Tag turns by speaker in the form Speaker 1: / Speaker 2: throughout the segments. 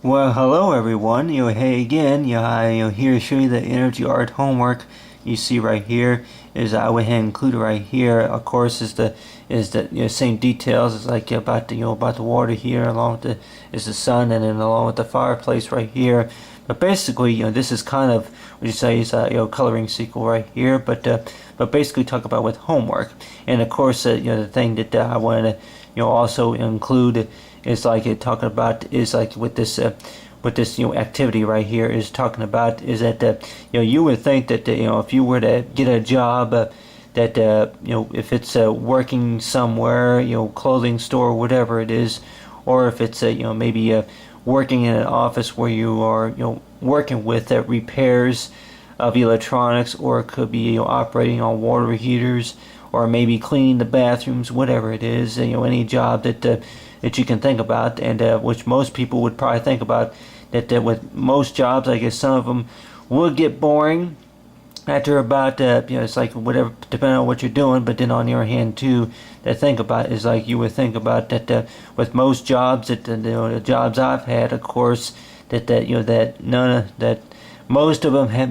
Speaker 1: Well, hello everyone. Hey again. I'm here to show you the energy art homework. You see right here is I went ahead and included right here. Of course, is the same details. It's like about the water here, along with the sun, and then along with the fireplace right here. But basically, this is kind of what you say is coloring sequel right here. But basically talk about with homework, and of course, the thing that I wanted to also include is like it talking about is like with this activity right here is talking about is that you would think that if you were to get a job that if it's working somewhere, clothing store, whatever it is, or if it's maybe working in an office where you are working with repairs of electronics, or it could be operating on water heaters, or maybe cleaning the bathrooms, whatever it is, any job that you can think about, and which most people would probably think about. That with most jobs, I guess some of them will get boring after about it's like whatever, depending on what you're doing. But then on the other hand too, that think about is like you would think about that with most jobs that the jobs I've had, of course, that none of that most of them have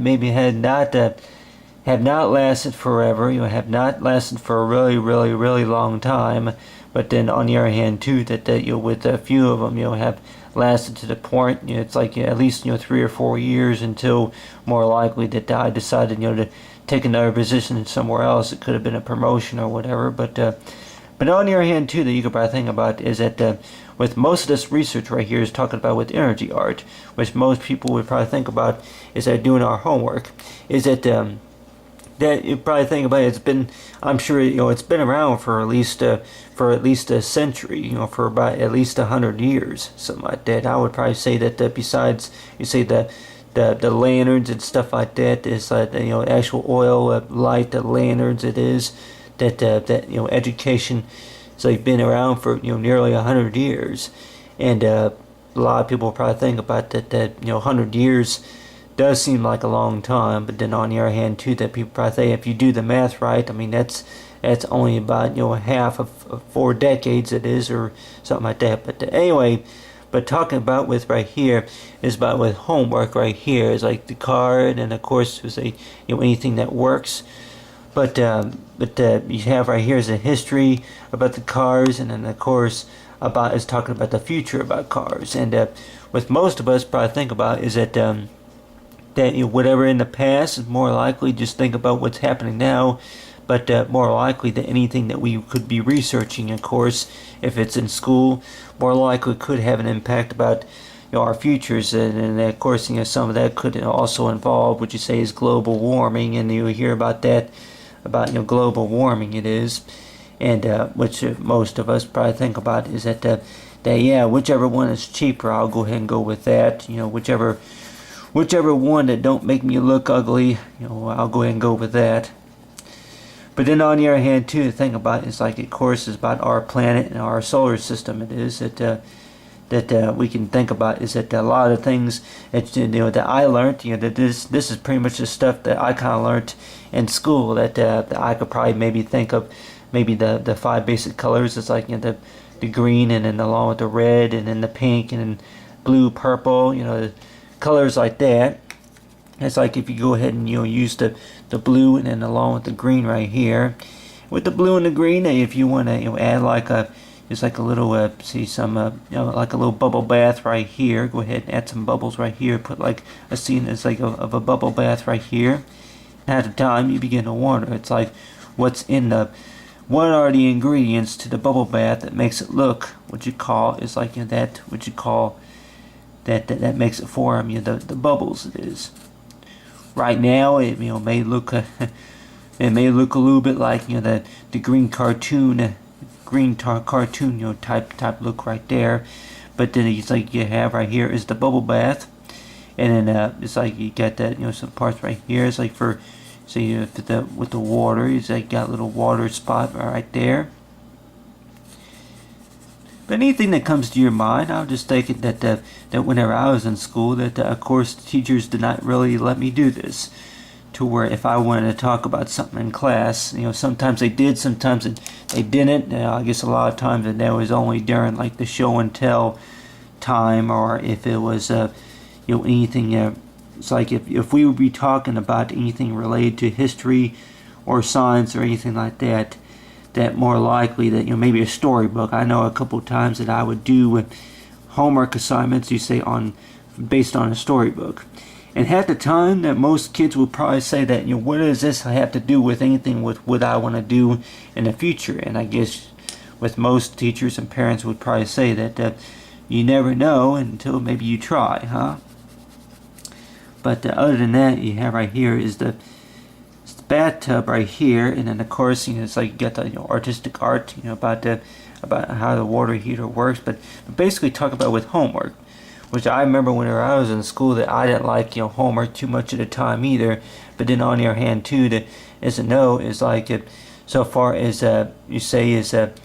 Speaker 1: not lasted forever, have not lasted for a really, really, really long time. But then on the other hand too, that with a few of them, have lasted to the point, it's like at least 3 or 4 years, until more likely that I decided to take another position somewhere else. It could have been a promotion or whatever. But on the other hand too, that you could probably think about is that with most of this research right here is talking about with energy art, which most people would probably think about is that doing our homework, is that you probably think about it, it's been, I'm sure it's been around for at least a century, for about at least 100 years, something like that. I would probably say that besides you say the lanterns and stuff like that, is like actual oil light, the lanterns, it is that education has like been around for nearly 100 years. And a lot of people probably think about that 100 years does seem like a long time. But then on the other hand too, that people probably say, if you do the math right, I mean that's only about half of 4 decades it is, or something like that. But anyway, but talking about with right here is about with homework right here is like the card, and of course is a anything that works. But you have right here is a history about the cars, and then of course about is talking about the future about cars. And with most of us probably think about is that whatever in the past is more likely just think about what's happening now. But more likely that anything that we could be researching, of course, if it's in school, more likely could have an impact about our futures. And of course some of that could also involve what you say is global warming, and you hear about that about global warming it is. And which most of us probably think about is that yeah, whichever one is cheaper, I'll go ahead and go with that. Whichever one that don't make me look ugly, I'll go ahead and go with that. But then on the other hand too, the thing about it is like, of course, is about our planet and our solar system. It is that we can think about is that a lot of things that I learned, that this is pretty much the stuff that I kind of learned in school, that I could probably maybe think of maybe the 5 basic colors. It's like the green, and then along with the red, and then the pink, and then blue, purple, the colors like that. It's like if you go ahead and use the blue, and then along with the green right here, with the blue and the green, if you want to add like just like a little see some like a little bubble bath right here, go ahead and add some bubbles right here, put like a scene that's like of a bubble bath right here. And at the time you begin to wonder, it's like what are the ingredients to the bubble bath that makes it look what you call is like that what you call that makes it form the bubbles it is. Right now it may look it may look a little bit like the green cartoon type look right there. But then it's like you have right here is the bubble bath, and then it's like you got that some parts right here. It's like for with the water, it's like got a little water spot right there. But anything that comes to your mind, I was just thinking that whenever I was in school, that of course teachers did not really let me do this. To where if I wanted to talk about something in class, sometimes they did, sometimes they didn't. I guess a lot of times that was only during like the show and tell time, or if it was anything. It's like if we would be talking about anything related to history or science or anything like that, that more likely that maybe a storybook. I know a couple of times that I would do homework assignments, you say, based on a storybook. And at the time that most kids would probably say that, what does this have to do with anything with what I want to do in the future? And I guess with most teachers and parents would probably say that you never know until maybe you try, huh? But other than that, you have right here is the bathtub right here, and then of course it's like you got the artistic art about how the water heater works. But basically talk about with homework, which I remember whenever I was in school that I didn't like homework too much at a time either. But then on the other hand too, that is a no is like so far as you say is that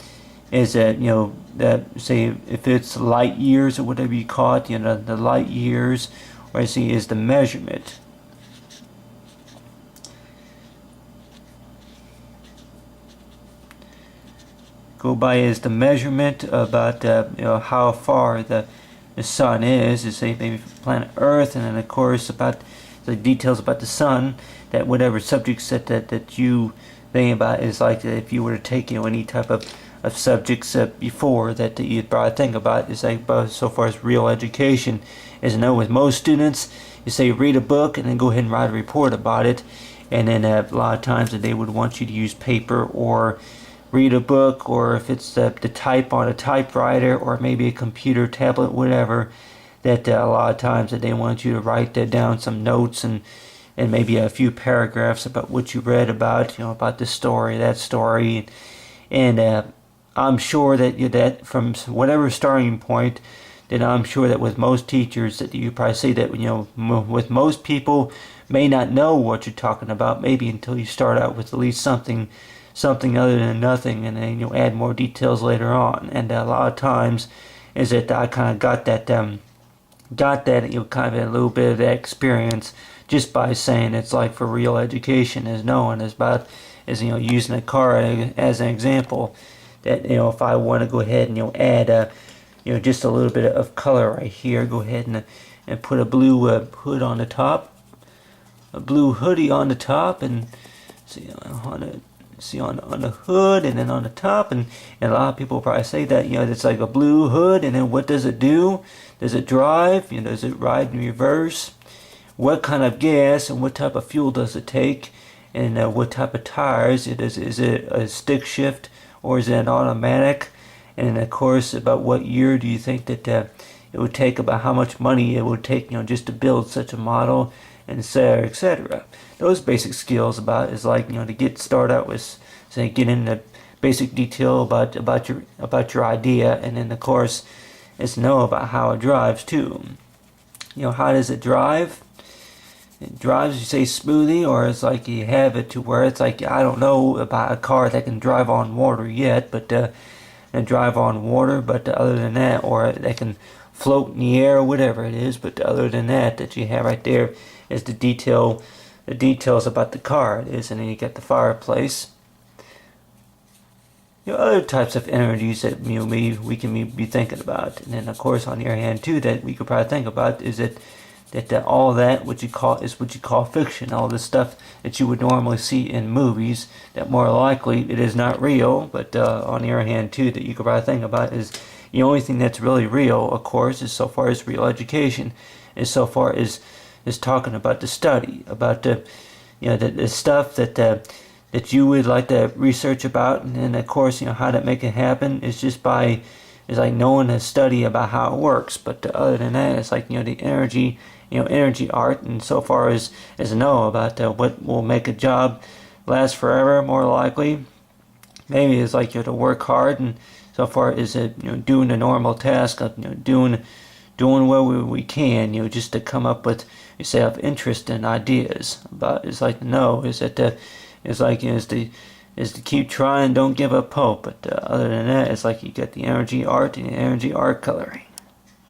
Speaker 1: say if it's light years or whatever you call it, the light years, or see is the measurement. Go by is the measurement about how far the sun is say maybe planet Earth, and then of course about the details about the sun, that whatever subjects that you think about is like that if you were to take any type of subjects before that you'd probably think about is like so far as real education is with most students you say read a book and then go ahead and write a report about it, and then a lot of times that they would want you to use paper or read a book, or if it's the type on a typewriter or maybe a computer, tablet, whatever, that a lot of times that they want you to write down some notes and maybe a few paragraphs about what you read about, about this story, that story, and I'm sure that from whatever starting point, that I'm sure that with most teachers that you probably say that with most people may not know what you're talking about, maybe until you start out with at least something other than nothing, and then add more details later on. And a lot of times is that I kind of got that kind of a little bit of that experience just by saying it's like for real education is knowing is about is using a car as an example, that if I want to go ahead and add just a little bit of color right here, go ahead and put a blue hood on the top, a blue hoodie on the top, and see on the hood and then on the top, and a lot of people probably say that it's like a blue hood, and then what does it do? Does it drive? Does it ride in reverse? What kind of gas and what type of fuel does it take? And what type of tires? Is it a stick shift or is it an automatic? And of course, about what year do you think that it would take? About how much money it would take just to build such a model, and etc., etc. Those basic skills about is like to get started out with, say, get into basic detail about your idea, and then of course is know about how it drives too. How does it drive? It drives, you say, smoothly, or it's like you have it to where it's like I don't know about a car that can drive on water yet, but and drive on water, but other than that, or they can float in the air or whatever it is, but other than that you have right there is the details about the car it is, and then you get the fireplace. Other types of energies that we can be thinking about, and then of course on the other hand too that we could probably think about is that all that what you call fiction, all the stuff that you would normally see in movies, that more likely it is not real, but on the other hand too that you could probably think about is the only thing that's really real, of course, is so far as real education, is so far as talking about the study, about the stuff that you would like to research about, and then of course how to make it happen is just by like knowing the study about how it works. But other than that, it's like the energy art, and so far as know about what will make a job last forever, more likely maybe it's like to work hard, and so far as doing the normal task of doing what we can just to come up with yourself interest and ideas. But it's like is to keep trying, don't give up hope. But other than that, it's like you get the energy art and the energy art coloring.